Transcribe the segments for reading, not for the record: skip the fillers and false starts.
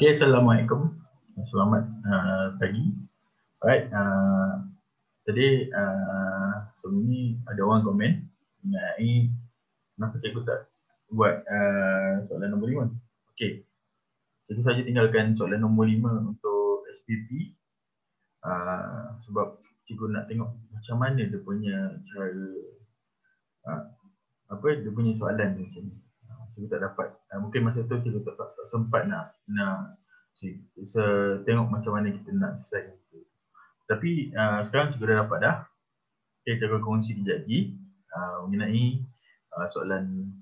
Okay, Assalamualaikum. Selamat pagi. Alright, tadi sebelum ni ada orang komen mengenai kenapa cikgu tak buat soalan nombor 5. Okay, cikgu saja tinggalkan soalan nombor 5 untuk SPP sebab cikgu nak tengok macam mana dia punya cara dia punya soalan ni macam ni. Cikgu tak dapat, mungkin masa tu cikgu tak sempat nak tengok macam mana kita nak selesai itu. Tapi sekarang cikgu dah dapat dah. Okay, cikgu kongsi kejap lagi mengenai soalan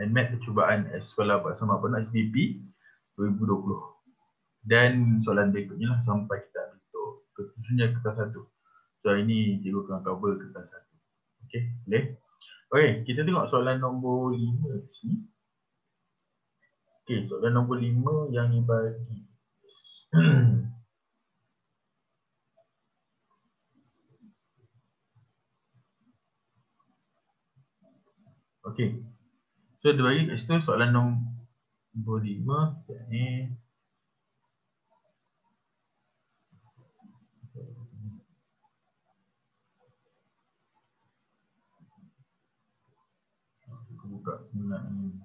NMAT percubaan sekolah bersama penuh SPP 2020. Dan soalan berikutnya lah sampai kita untuk khususnya kertas 1. So ini cikgu akan cover kertas 1. Okay, boleh? Okay, kita tengok soalan nombor 5 di sini. Okay, soalan nombor 5 yang dibagi. Okay, so dia bagi kat situ soalan nombor 5 ni. Aku buka semula ni.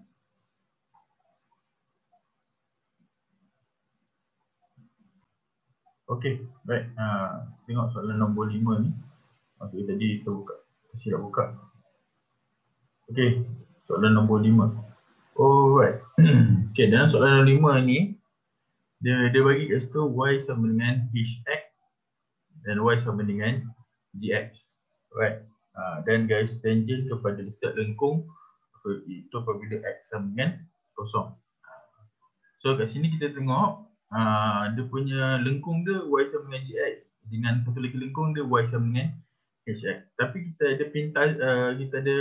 Okay, baik. Tengok soalan nombor 5 ni. Okay, tadi kita buka. Kita buka. Okay, soalan nombor 5. Alright. Okay, dalam soalan nombor 5 ni, dia bagi kat situ y sama dengan hx dan y sama dengan gx. Alright. Dan guys, tangent kepada setiap lengkung itu apabila x sama dengan kosong. So kat sini kita tengok dia punya lengkung dia y sama dengan gx, dengan satu lagi lengkung dia y sama dengan hx. Tapi kita ada kita ada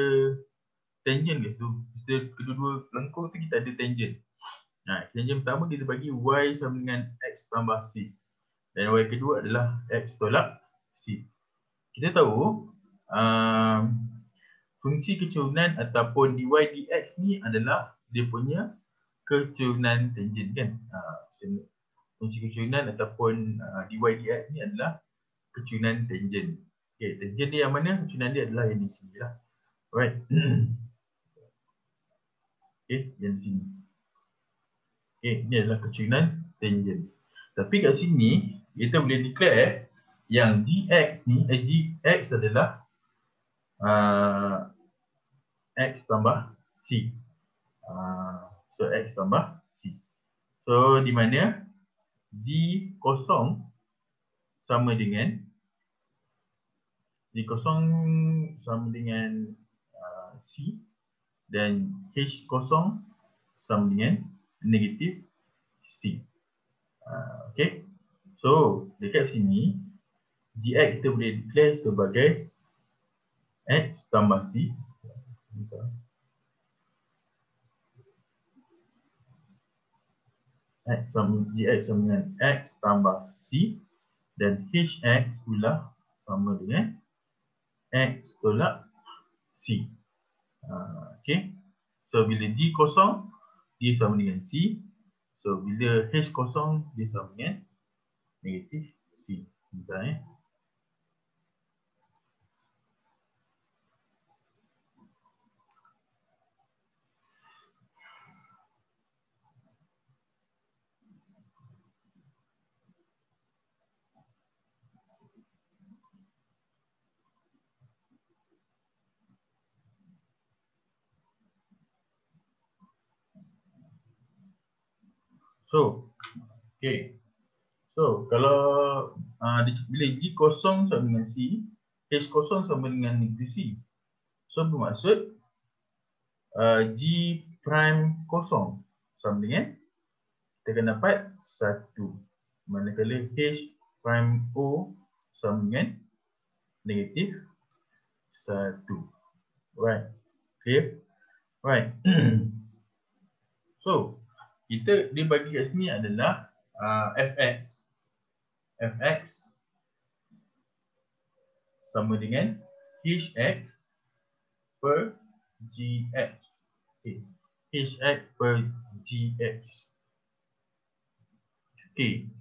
tangent guys tu. Kedua-dua lengkung tu kita ada tangent. Tangent pertama kita bagi y sama dengan x tambah c. Dan y kedua adalah x tolak c. Kita tahu fungsi kecurunan ataupun dy dx ni adalah dia punya kecurunan tangent kan. Fungsi kecurunan ataupun dy dx ni adalah kecurunan tangent. Okay, tangent dia yang mana? Kecurunan dia adalah yang di sini lah. Alright. Okay, yang di sini. Okay, ini adalah kecurunan tangent. Tapi kat sini kita boleh declare yang gx ni, gx adalah x tambah c. So x tambah c. So di mana g kosong sama dengan c dan h kosong sama dengan negatif c. Okay. So dekat sini gx kita boleh declare sebagai x tambah c. Gx sama dengan x tambah c dan hx pula sama dengan x tolak c. Okay. So bila g kosong dia sama dengan c. So bila h kosong dia sama dengan negatif c. Misalnya okay. So kalau bila g kosong sama dengan c, h kosong sama dengan negatif c. So bermaksud g prime kosong sama dengan, kita akan dapat 1. Manakala h prime o sama dengan negatif 1. Right. Clear? Right. So dia bagi kat sini adalah fx sama dengan hx per gx. Okay. Hx per gx. Okey.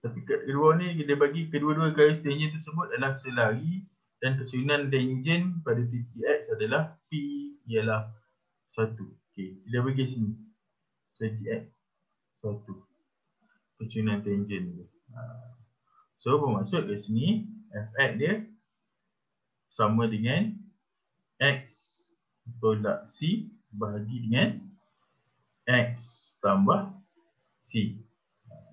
Tapi kat kedua ni dia bagi kedua-dua garis tangent tersebut adalah selari dan kesusunan tangent pada titik X adalah P ialah 1. Okey, dia bagi sini. Titik X 1. Kesusunan tangent dia. So bermaksud kat sini Fx dia sama dengan X tolak C bahagi dengan X tambah C.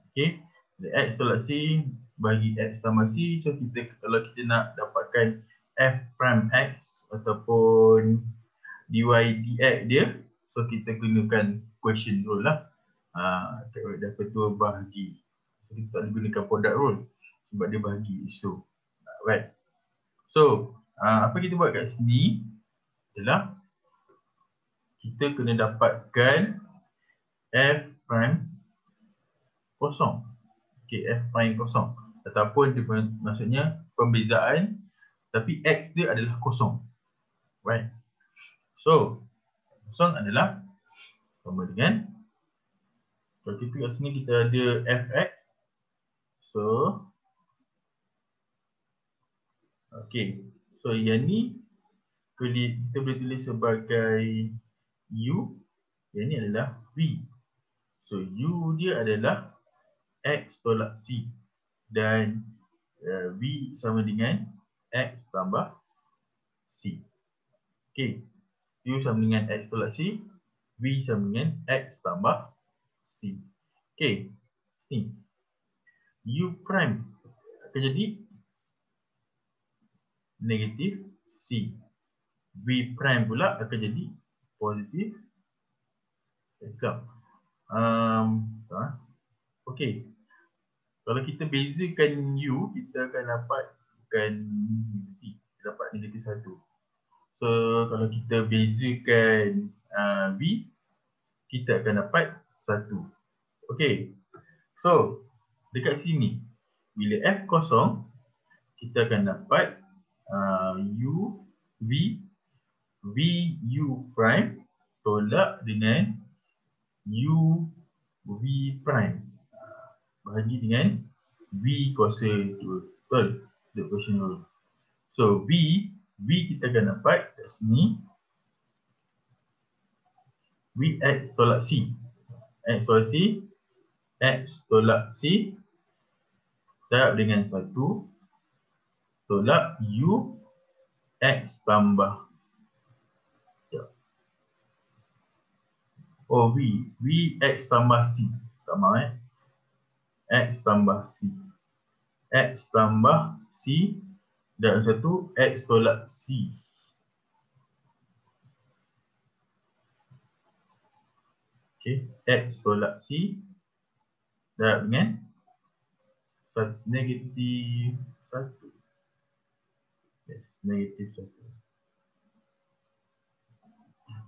Okey. X tolak C bagi X tambah C. So kita kalau kita nak dapatkan F prime X ataupun dy dx dia, so kita gunakan quotient rule lah. Dapat 2 bahagi. So, kita tak gunakan product rule sebab dia bahagi. So right. So apa kita buat kat sini adalah kita kena dapatkan F prime kosong. Okay, F prime kosong. Ataupun dia maksudnya pembezaan tapi X dia adalah kosong. Right. So, kosong adalah sama dengan, kalau kita kat sini kita ada Fx. So, okay. So, yang ni kita boleh tulis sebagai U. Yang ni adalah V. So, U dia adalah X tolak C. Dan V sama dengan X tambah C. Okay. U sama dengan X tolak C. V sama dengan X tambah C. Okay. Ni. U prime akan jadi negatif C. V prime pula akan jadi positif. Okay. Kalau kita bezakan U, kita akan dapat bukan C. Kita dapat negatif 1. So, kalau kita bezakan V, kita akan dapat 1. Okay. So, dekat sini, bila F kosong, kita akan dapat U, V, V, U prime tolak dengan U, V prime. Bahagi dengan V kuasa 2. Betul? The question rule. So, V kita akan dapat kat sini Vx tolak C. X tolak C. X tolak C darab dengan 1 tolak U X tambah. Oh, V X tambah C. Sama X tambah C. X tambah C dan 1 X tolak C. Okay, X tolak C darab dengan negatif 1. Yes, negatif 1.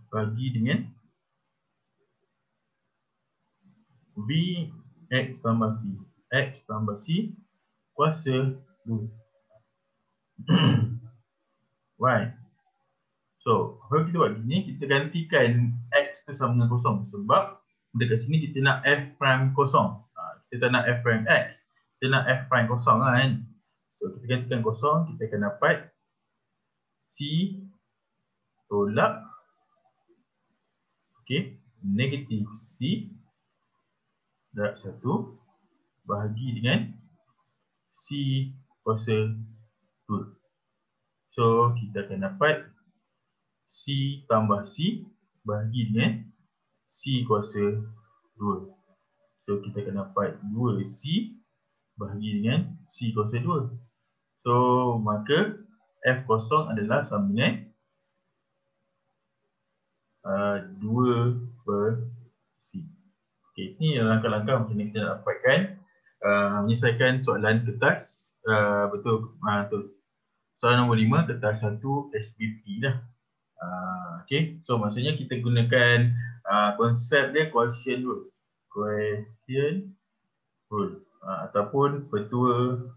Bagi dengan V X tambah C. X tambah C kuasa 2. Right. So, kalau kita buat gini, kita gantikan X tu sama dengan kosong. Sebab dekat sini kita nak F prime kosong. Kita tak nak F prime X. Kita nak F prime kosong lah kan. So, kita gantikan kosong, kita akan dapat C tolak negatif C darab 1 bahagi dengan C kuasa 2. So, kita akan dapat C tambah C bahagi dengan C kuasa 2. So, kita akan dapat 2C bahagi dengan C kuasa 2. So, maka F kosong adalah sama dengan 2 per C. Okay, ini langkah-langkah macam mana kita nak dapatkan menyelesaikan soalan kertas. Betul. Soalan nombor 5, kertas 1 SPP dah. Okay, so maksudnya kita gunakan konsep dia quotient rule. Quotient rule. Ataupun petua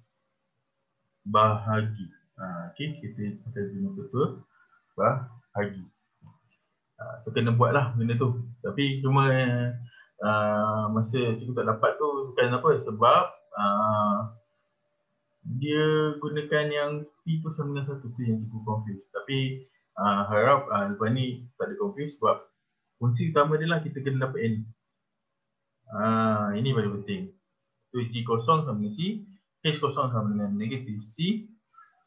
bahagi. Okay, kita akan guna petua bahagi. So kena buat lah benda tu. Tapi cuma masa cikgu tak dapat tu bukan apa, sebab dia gunakan yang P tu sama dengan 1 tu yang cikgu confuse. Tapi harap lepas ni tak ada confuse sebab fungsi utama dia lah kita kena dapat N. Ini paling penting. So G kosong sama dengan C, H kosong sama dengan negatif C.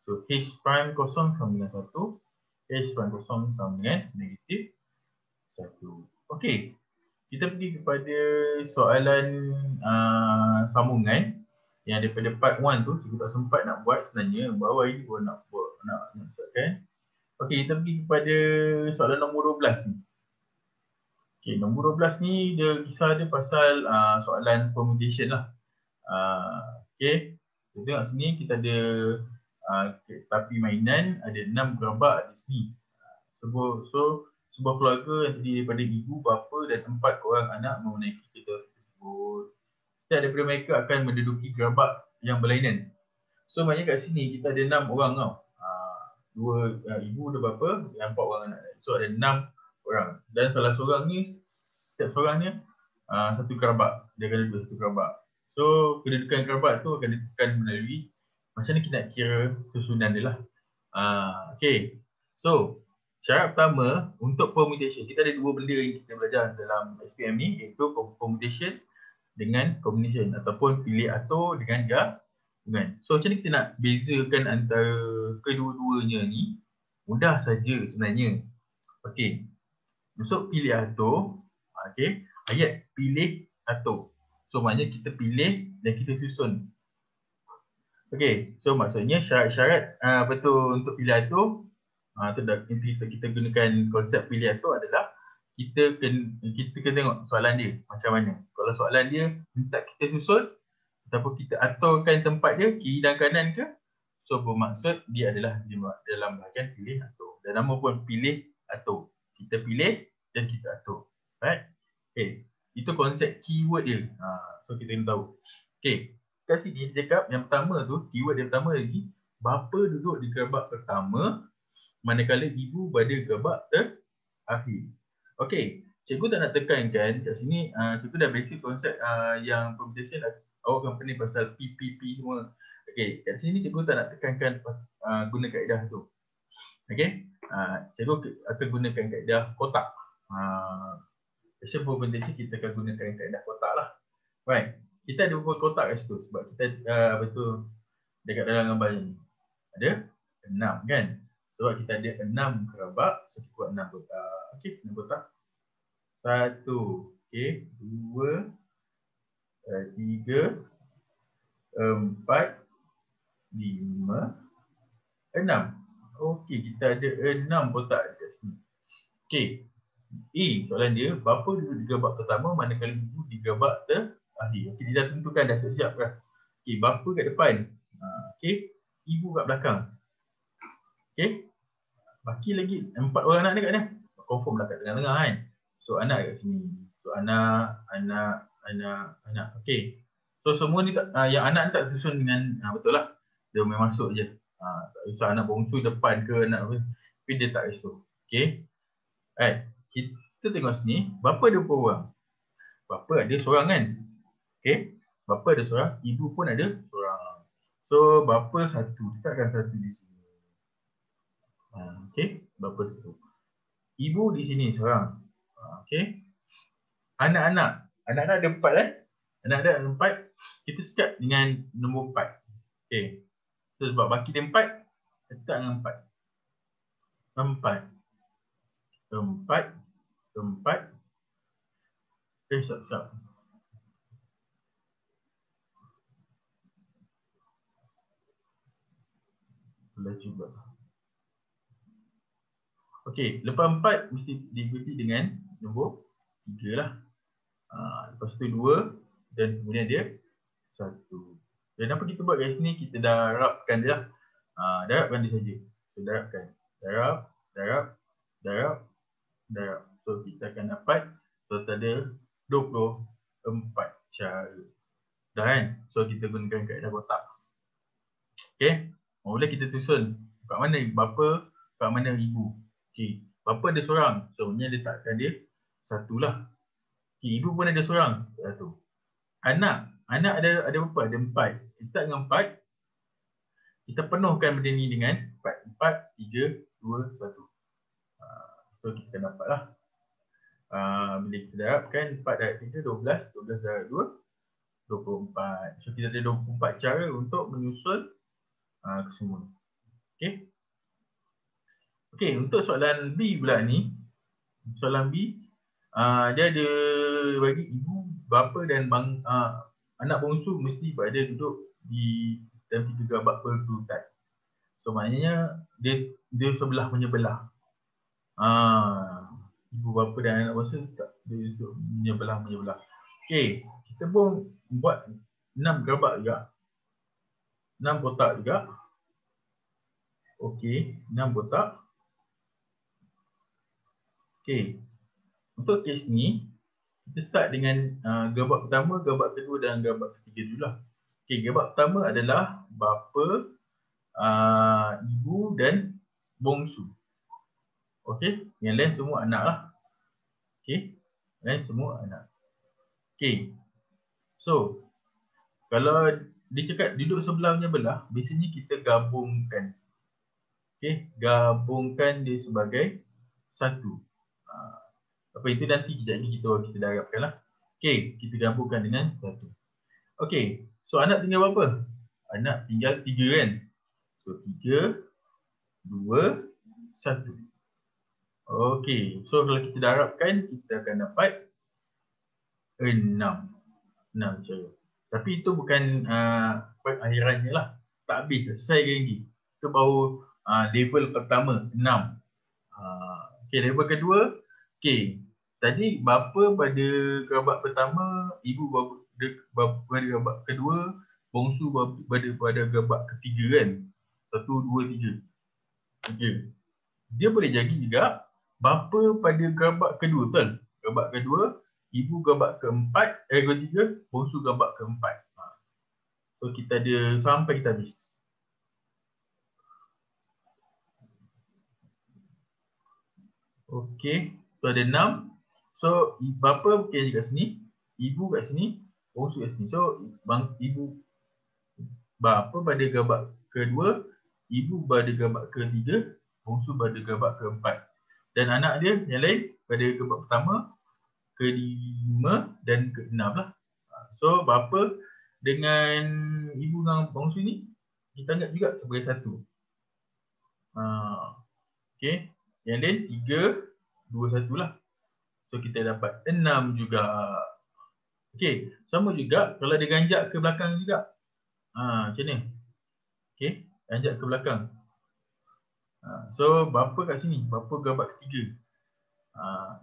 So H prime kosong sama dengan 1, H prime kosong sama dengan negatif 1. Okey, kita pergi kepada soalan sambungan yang daripada part 1 tu, cikgu tak sempat nak buat sebenarnya, bawah ini pun nak buat, nak buatkan. Okey, kita pergi kepada soalan nombor 12 ni. Okey, nombor 12 ni dia kisah dia pasal soalan permutation lah. Okey, kita tengok sini kita ada kereta api mainan, ada 6 gerabak di sini. Sebuah keluarga yang terdiri daripada ibu, bapa dan 4 orang anak menaiki kereta tersebut. Setiap daripada mereka akan menduduki gerabak yang berlainan. So maknanya kat sini kita ada 6 orang tau. Dua ibu, dua bapa, dan 4 orang anak. So ada 6 orang. Dan salah seorang ni, setiap seorang ni satu gerabak. Dia akan duduk satu gerabak. So kedudukan gerabak tu akan ditentukan melalui macam mana kita nak kira susunan dia lah. Okay. So syarat pertama untuk permutation, kita ada 2 benda yang kita belajar dalam SPM ni, iaitu permutation dengan combination ataupun pilih atur dengan gabungan. So macam mana kita nak bezakan antara kedua-duanya ni? Mudah saja sebenarnya. Okey. Masuk pilih atur. Okey. Ayat pilih atur. So maknanya kita pilih dan kita susun. Okey. So maksudnya syarat-syarat betul untuk pilih atur. Kita gunakan konsep pilih atur adalah kita kena tengok soalan dia macam mana. Kalau soalan dia minta kita susun ataupun kita aturkan tempat dia kiri dan kanan ke, so bermaksud dia adalah dalam bahagian pilih atur. Dan nama pun pilih atur. Kita pilih dan kita atur. Right? Okay. Itu konsep keyword dia. So kita kena tahu. Okay. Kat sini dia cakap yang pertama tu, keyword yang pertama lagi, bapa duduk di gerabak pertama manakala ibu pada gerabak terakhir. Okey, cikgu tak nak tekankan kat sini, cikgu dah basic konsep yang permutation awak akan pening pasal PPP semua. Okey, kat sini cikgu tak nak tekankan guna kaedah tu. Okey, cikgu akan gunakan kaedah kotak. Special permutation kita akan gunakan kaedah kotak lah. Right, kita ada beberapa kotak kat situ sebab kita betul dekat dalam gambar ni. Ada 6 kan? Sebab kita ada 6 gerabak, so kita buat 6 kotak. Okey, 6 kotak. 1, okey, 2, 3, 4, 5, 6. Okey, kita ada 6 kotak dekat sini. Okey. Soalan dia, bapa duduk di gerabak pertama manakala ibu di gerabak terakhir. Okey, dia dah tentukan, dah siap dah. Okey, bapa kat depan. Okey, ibu kat belakang. Okey. Baki lagi 4 orang anak dekat ni. Confirm lah kat tengah-tengah kan. So anak kat sini. So anak. Okey. So semua ni yang anak ni tak susun dengan betul lah. Dia main masuk je. Tak kisah anak bongsu depan ke anak apa. Tapi dia tak risau. Okey. Alright. Kita tengok sini. Bapa ada berapa orang? Bapa ada seorang kan. Okey. Bapa ada seorang. Ibu pun ada seorang. So bapa satu. Kita akan satu di sini. Okey. Bapa satu. Ibu di sini seorang. Okey. Anak-anak. Anak-anak ada 4 kan? Anak-anak ada 4. Kita start dengan nombor 4. Okey. So sebab baki dia 4, start dengan 4. 4. Stop. Boleh cuba. Okey, lepas 4 mesti diikuti dengan nombor 3 lah. Lepas tu 2 dan kemudian dia 1. Dan apa kita buat kat sini, kita darabkan dia lah. Darabkan dia saja. So darabkan. Darab. So kita akan dapat total dia 24 cara. Dah kan? So kita gunakan kaedah kotak. Okey. Mula kita susun kat mana bapa, kat mana ibu. Okey. Bapa ada seorang. So, dia letakkan dia satu lah. Okay, ibu pun ada seorang. Satu. Anak ada berapa? Ada 4. Kita dengan 4. Kita penuhkan benda ni dengan 4. 4, 3, 2, 1. So, kita dapatlah. Bila kita darabkan 4 darab 3, 12. 12 darab 2, 24. So, kita ada 24 cara untuk menyusun kesemua. Okay. Okay, untuk soalan B pula ni. Soalan B. Dia ada bagi ibu, bapa dan anak bongsu mesti berada duduk di dalam 3 gabak berurutan. So, maknanya dia sebelah menyebelah. Ibu bapa dan anak bongsu dia duduk menyebelah. Okay, kita pun buat 6 gabak juga. 6 kotak juga. Okay, 6 kotak. Okay, untuk kes ni, kita start dengan gabak pertama, gabak kedua dan gabak ketiga dulu lah. Okay, gabak pertama adalah bapa, ibu dan bongsu. Okay, yang lain semua anak lah. Okay, yang lain semua anak. Okay, so kalau dia cakap duduk sebelah menyebelah, biasanya kita gabungkan. Okay, gabungkan dia sebagai satu. Apa itu nanti kejap lagi kita darabkan lah. Okay, kita gabungkan dengan satu. Okay, so anak tinggal berapa? Anak tinggal 3 kan? So 3, 2, 1. Okay, so kalau kita darabkan, kita akan dapat 6. 6 cara. Tapi itu bukan akhirannya lah. Tak habis, selesai lagi. Itu baru level pertama, 6. Okay, level kedua. Okay, tadi bapa pada gabak pertama, ibu pada gabak kedua, bongsu pada gabak ketiga kan. 1, 2, 3. Okay. Dia boleh jadi juga bapa pada gabak kedua, betul? Gabak kedua, ibu gabak keempat, ketiga, bongsu gabak keempat. So kita ada sampai kita habis. Okay, so ada 6. So bapa mungkin kat sini, ibu kat sini, bongsu kat sini. So bapa pada gabak kedua, ibu pada gabak ketiga, bongsu pada gabak keempat. Dan anak dia yang lain pada gabak pertama, kelima dan keenam lah. So bapa dengan ibu dengan bongsu ni kita anggap juga sebagai satu. Okay, yang lain 3, 2, 1 lah. So kita dapat 6 juga. Okay, sama juga kalau dia ganjak ke belakang juga. Macam ni. Okay, ganjak ke belakang. So bapa kat sini, bapa gabak ketiga.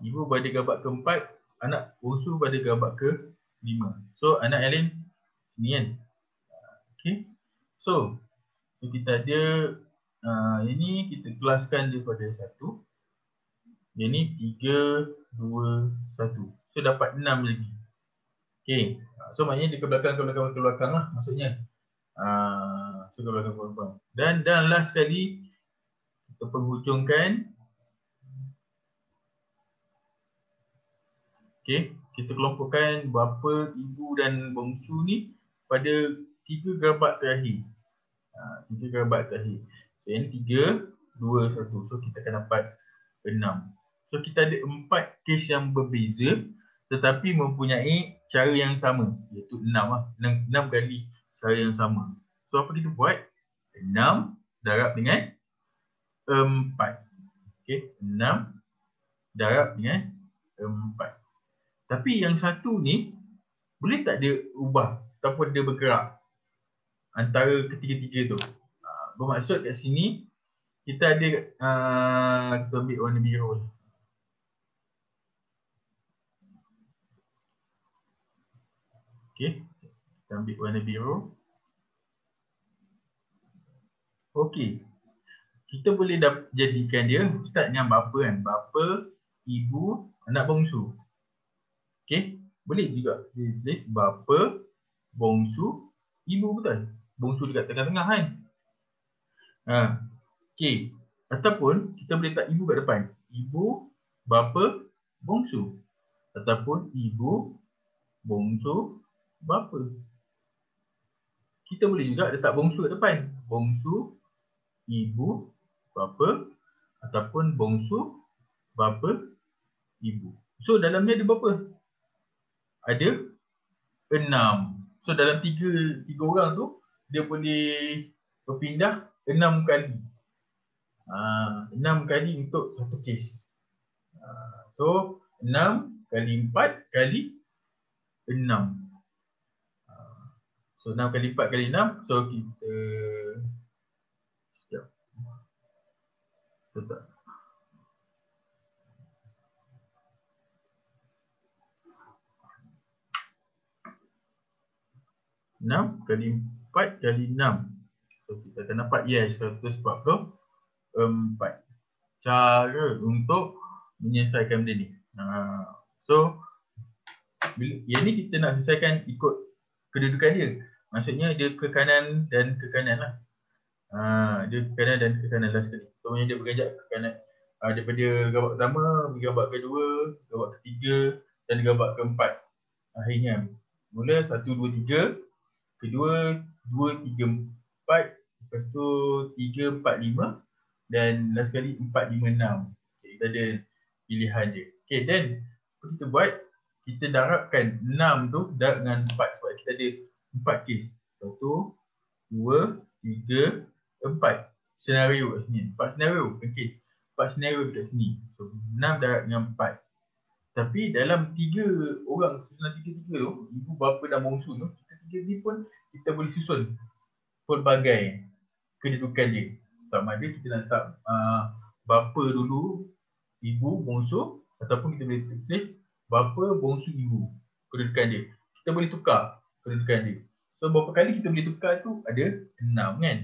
Ibu pada gabak keempat, anak bongsu pada gabak ke-5. So anak yang lain ni kan. Okay, so kita ada ini kita kelaskan dia pada 1. Yang ni 3, 2, 1. So dapat 6 lagi. Okay, so maknanya dia ke belakang lah maksudnya. So ke belakang. Dan last sekali kita penghujungkan. Okay, kita kelompokkan bapa, ibu dan bongsu ni pada 3 gabak terakhir. 3 gabak terakhir. So yang 3, 2, 1. So kita akan dapat 6. So kita ada 4 kes yang berbeza tetapi mempunyai cara yang sama, iaitu 6 lah. 6 kali cara yang sama. So apa kita buat? 6 darab dengan 4. Okay, 6 darab dengan 4. Tapi yang satu ni boleh tak dia ubah ataupun dia bergerak antara ketiga-tiga tu? Bermaksud kat sini kita ada kita ambil warna biru ni. Okey, kita ambil warna biru. Okey. Kita boleh jadikan dia start dengan bapa kan. Bapa, ibu, anak bongsu. Okey, boleh juga tulis bapa, bongsu, ibu, betul? Bongsu dekat tengah-tengah kan. Okey. Ataupun kita boleh letak ibu kat depan. ibu, bapa, bongsu. Ataupun ibu, bongsu, bapa. Kita boleh juga letak bongsu kat depan. Bongsu, ibu, bapa. Ataupun bongsu, bapa, ibu. So dalam ni ada berapa? Ada 6. So dalam tiga orang tu, dia boleh berpindah 6 kali. 6 kali untuk satu kes. So 6 kali 4 kali 6. So 6 kali 4 kali 6. So kita sekejap. Tetap. Enam kali 4 kali 6. So kita akan dapat yes 144. Cara untuk menyelesaikan benda ni. So yang ni kita nak selesaikan ikut kedudukan dia. Maksudnya dia ke kanan dan ke kanan lah. Dia ke kanan dan ke kanan lah sekali. So dia berganjak ke kanan. Daripada gambar pertama, gambar kedua, gambar ketiga dan gambar keempat. Akhirnya mula 1, 2, 3. Kedua 2, 3, 4. Lepas tu 3, 4, 5. Dan last sekali 4, 5, 6. Okay, kita ada pilihan dia. Okay, then apa kita buat? Kita darabkan 6 tu darab dengan 4 sebab kita ada 4 kes. 1, 2, 3, 4 senario kat sini. 4 senario. Okay. 4 senario dekat sini. So 6 darab dengan 4. Tapi dalam 3 orang, dalam 3 tu, ibu, bapa dan bongsu tu, kita 3 ni pun kita boleh susun pelbagai kedudukan dia. Sama ada kita nak letak bapa dulu, ibu, bongsu, ataupun kita boleh tulis bapa, bongsu, ibu. Kedudukan dia. Kita boleh tukar kedudukan dia. So berapa kali kita boleh tukar tu? Ada 6 kan?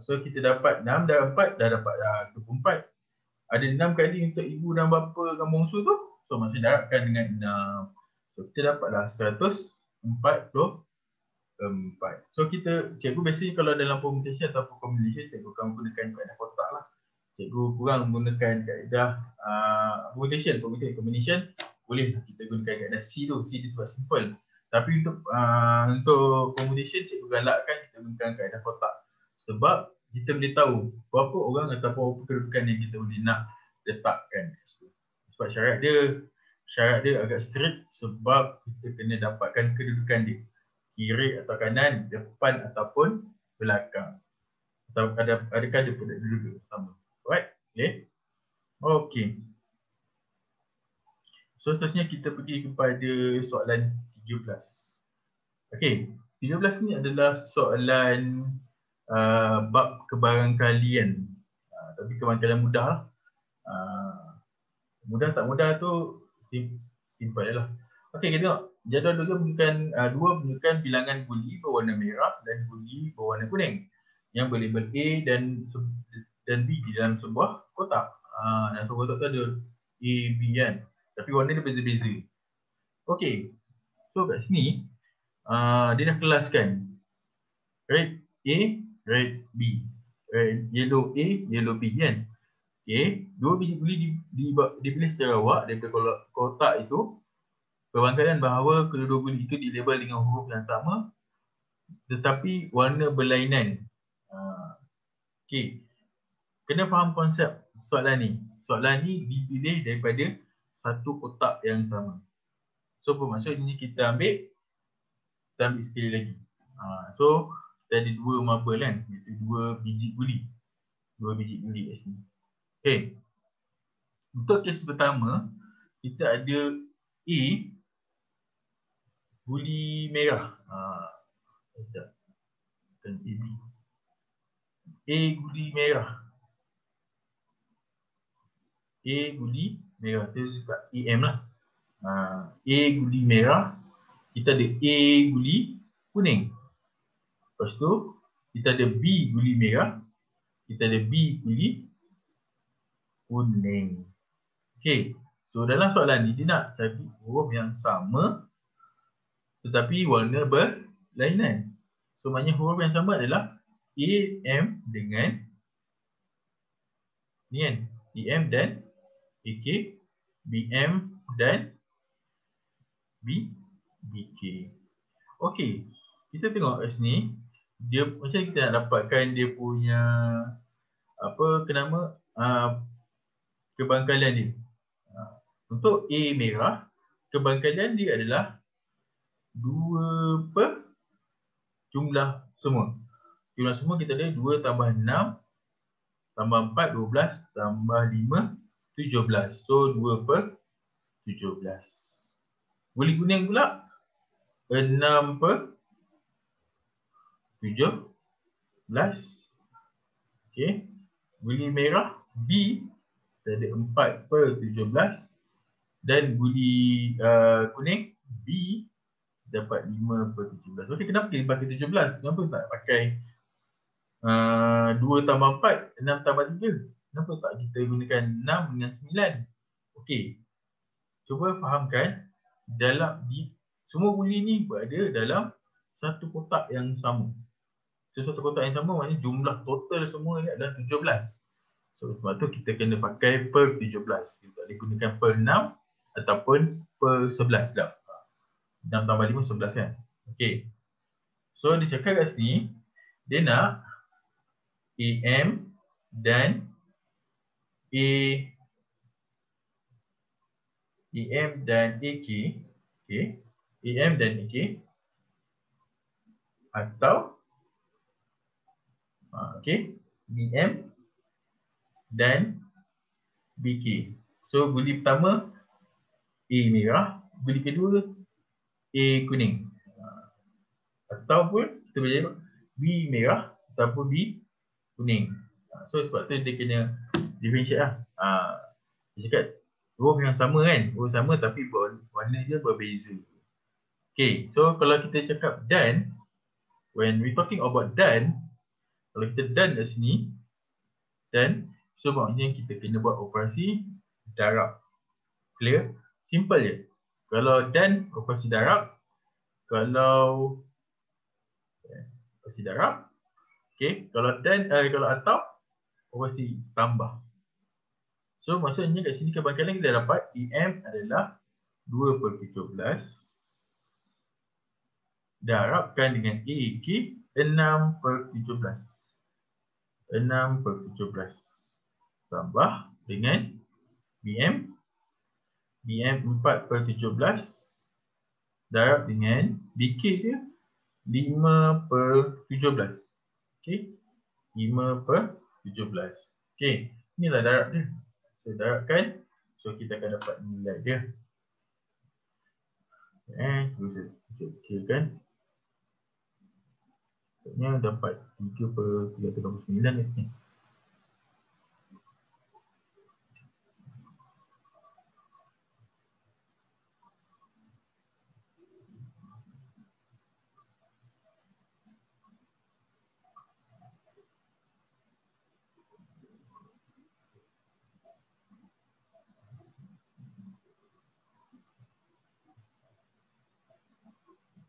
So kita dapat 6 darab 4 dah dapat 24. Ada 6 kali untuk ibu dan bapa dan bongsu tu. So maksudnya darabkan dengan 6. So kita dapatlah 144. So kita, cikgu biasanya kalau dalam permutation ataupun combination, cikgu akan gunakan kaedah kotak lah. Cikgu kurang menggunakan kaedah permutation, combination boleh kita gunakan kaedah C tu. C dia sebab simple. Tapi untuk permutation, cikgu galakkan kita gunakan kaedah kotak. Sebab kita boleh tahu berapa orang ataupun kedudukan yang kita boleh nak letakkan. Sebab syarat dia agak strict sebab kita kena dapatkan kedudukan dia. Kiri atau kanan, depan ataupun belakang. Atau adakah dia pada duduk sama. Alright? Okay. So seterusnya kita pergi kepada soalan 13. Okay. 13 ni adalah soalan bab kebarangkalian. Tapi kebarangkalian mudah lah. Mudah tak mudah tu simple lah. Okay, kita tengok. Jadual dua menunjukkan bilangan guli berwarna merah dan guli berwarna kuning yang berlabel A dan B di dalam sebuah kotak. Dalam sebuah kotak tu ada A, B kan. Tapi warna dia beza-beza. Okay. So kat sini dia dah kelaskan. Red A, red B. Yellow A, yellow B kan. Okay. Dua biji guli dipilih secara awak daripada kotak itu. Perbangkaian bahawa kedua guli itu dilabel dengan huruf yang sama tetapi warna berlainan. Okay. Kena faham konsep soalan ni. Soalan ni dipilih daripada satu kotak yang sama. So maksudnya kita ambil sekali lagi. So kita ada dua marble kan, iaitu dua biji guli. Dua biji guli kat sini. Okay. Untuk kes pertama, kita ada A guli merah. A guli merah. A guli merah. Kita sebut AM lah. A guli merah. Kita ada A guli kuning. Lepas tu, kita ada B guli merah. Kita ada B guli kuning. Okay. So dalam soalan ni, dia nak cari huruf yang sama tetapi warna berlainan. So maknanya huruf yang sama adalah AM dengan ni kan, AM dan AK, BM dan BK. Okey, kita tengok kat sini, dia macam kita nak dapatkan dia punya apa kenama kebangkalian dia. Untuk A merah, kebangkalian dia adalah 2 per jumlah semua. Jumlah semua kita ada 2 tambah 6 tambah 4, 12 tambah 5, 17. So 2 per 17. Guli kuning pula 6 per 17. Okey. Guli merah B kita ada 4 per 17 dan guli kuning B dapat 5 per 17. Okey, kenapa kita pakai 17? Kenapa tak pakai 2 tambah 4, 6 tambah 3? Kenapa tak kita gunakan 6 dengan 9? Okey. Cuba fahamkan dalam semua guli ni berada dalam satu kotak yang sama. So, satu kotak yang sama maknanya jumlah total semua ni adalah 17. So, sebab tu kita kena pakai per 17. Kita tak boleh gunakan per 6 ataupun per 11 dah. 6 tambah 5, 11 kan? Okey. So, dia cakap kat sini, dia nak AM dan AM dan AK. Okey. AM dan AK atau okey, BM dan BK. So guli pertama A merah, guli kedua A kuning. Ataupun kita boleh tengok B merah ataupun B kuning. So sebab tu dia kena differentiate lah. Dia cakap roh yang sama kan, roh sama tapi warna dia berbeza. Okay, so kalau kita cakap dan, when we talking about dan, kalau kita dan kat sini, dan, so maknanya kita kena buat operasi darab. Clear? Simple je. Kalau dan, operasi darab. Kalau operasi darab. Okay, kalau dan, kalau atau, operasi tambah. So maksudnya kat sini kebangkalan kita dapat EM adalah 2 per 17 darabkan dengan AK 6 per 17. 6 per 17 tambah dengan BM 4 per 17 darab dengan BK dia 5 per 17. Okay, 5 per 17. Okay, inilah darab dia. So darabkan, so kita akan dapat nilai dia. Kita kan maksudnya dapat 3 per 339 kat sini.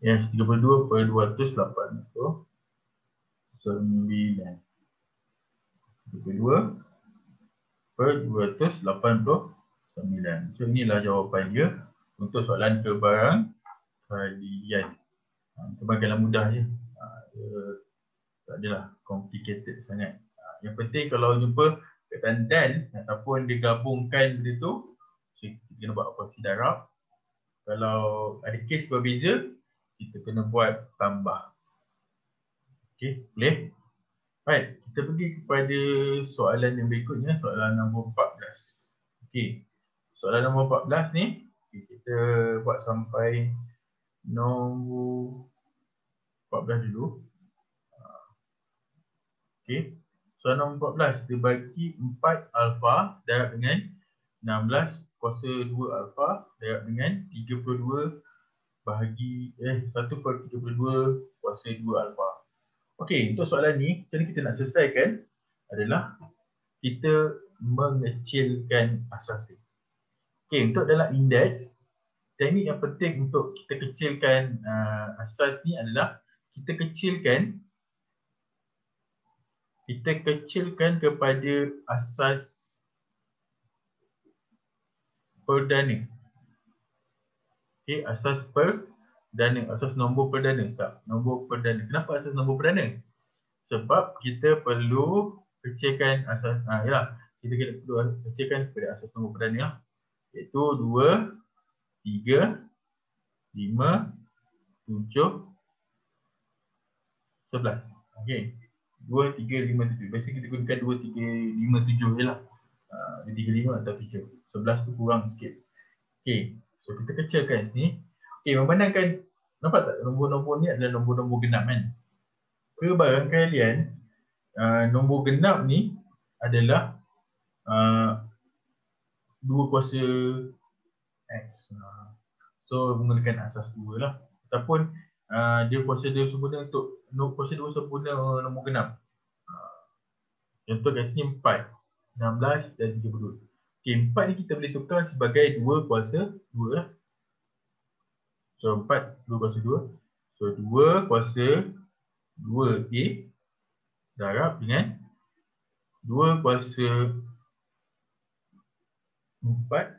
Yes, 32 per 289. 32 per 289. So inilah jawapan dia untuk soalan kebarangkalian. Kebangkalan mudah je. Tak adalah complicated sangat. Yang penting kalau jumpa kaitan dan ataupun digabungkan benda tu, so kita kena buat operasi darab. Kalau ada kes berbeza, kita kena buat tambah. Okey, boleh? Baik, kita pergi kepada soalan yang berikutnya, soalan nombor 14. Okey, soalan nombor 14 ni, kita buat sampai nombor 14 dulu. Okey, soalan nombor 14, kita bagi 4 alfa darab dengan 16 kuasa 2 alfa darab dengan 32 bahagi 1 per 32 kuasa 2 alfa. Okey, untuk soalan ni, cara kita nak selesaikan adalah kita mengecilkan asas dia. Okey, untuk dalam indeks, teknik yang penting untuk kita kecilkan asas ni adalah kita kecilkan kepada asas perdana. Okey, asas perdana, asas nombor perdana. Tak, nombor perdana. Kenapa asas nombor perdana? Sebab kita perlu kecilkan asas, yalah, kita perlu kecilkan pada asas nombor perdana lah. Iaitu 2, 3, 5, 7, 11. Okey. 2, 3, 5, 7. Biasa kita gunakan 2, 3, 5, 7 je lah. 2, 3, 5 atau 7. 11 tu kurang sikit. Okey. So kita kecilkan sini. Okey, memandangkan, nampak tak nombor-nombor ni adalah nombor-nombor genap kan? Kebarangkalian nombor genap ni adalah 2 kuasa X. So menggunakan asas 2 lah. Ataupun dia kuasa dia sempurna untuk kuasa 2 sempurna nombor genap. Contoh kat sini 4, 16 dan 32. Okey, 4 ni kita boleh tukar sebagai 2 kuasa 2 lah. So 4, 2 kuasa 2. So 2 kuasa 2A darab dengan 2 kuasa 4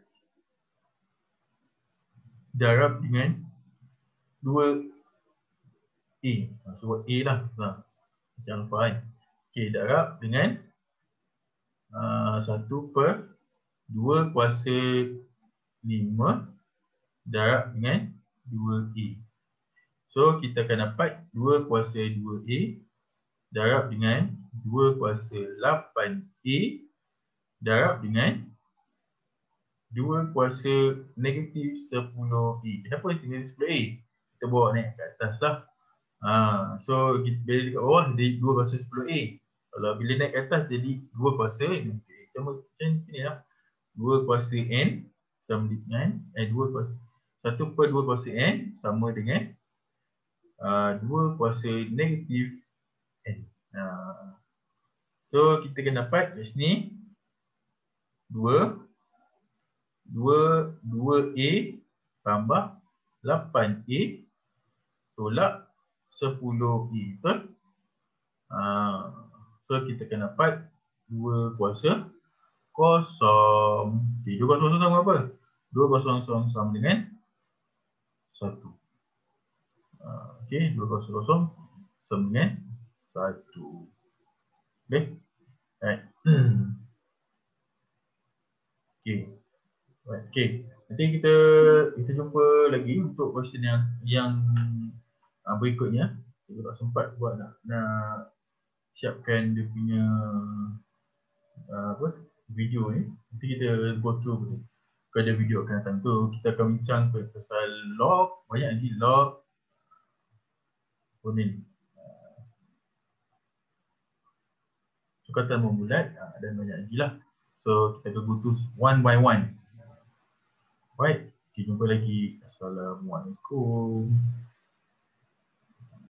darab dengan 2A. So A lah. Jangan lupa kan. Okey, darab dengan 1 per 2 kuasa 5 darab dengan 2A. So kita akan dapat 2 kuasa 2A darab dengan 2 kuasa 8A darab dengan 2 kuasa negatif 10A. Kenapa negatif 10A? Kita bawa naik ke atas lah. So bila dekat bawah jadi 2 kuasa 10A. Kalau bila naik ke atas jadi 2 kuasa macam ni lah. 2 kuasa N sama dengan 2 kuasa 1 per 2 kuasa N sama dengan 2 kuasa negatif N. So kita akan dapat kat sini 2A tambah 8A tolak 10A. Betul? So kita akan dapat 2 kuasa kosong. Okay, 2 kuasa kosong sama apa? 2 kuasa kosong sama dengan 1. Okay, 2 kuasa kosong sama dengan 1. Okay. Right. Okay. Right. Okay. Nanti kita jumpa lagi untuk question yang berikutnya. Kita tak sempat buat nak siapkan dia punya video ni. Nanti kita go through kepada video akan datang tu. Kita akan bincang pasal log, banyak lagi log ni. Sukatan membulat dan banyak lagi lah. So kita akan go through one by one. Right. Kita jumpa lagi. Assalamualaikum.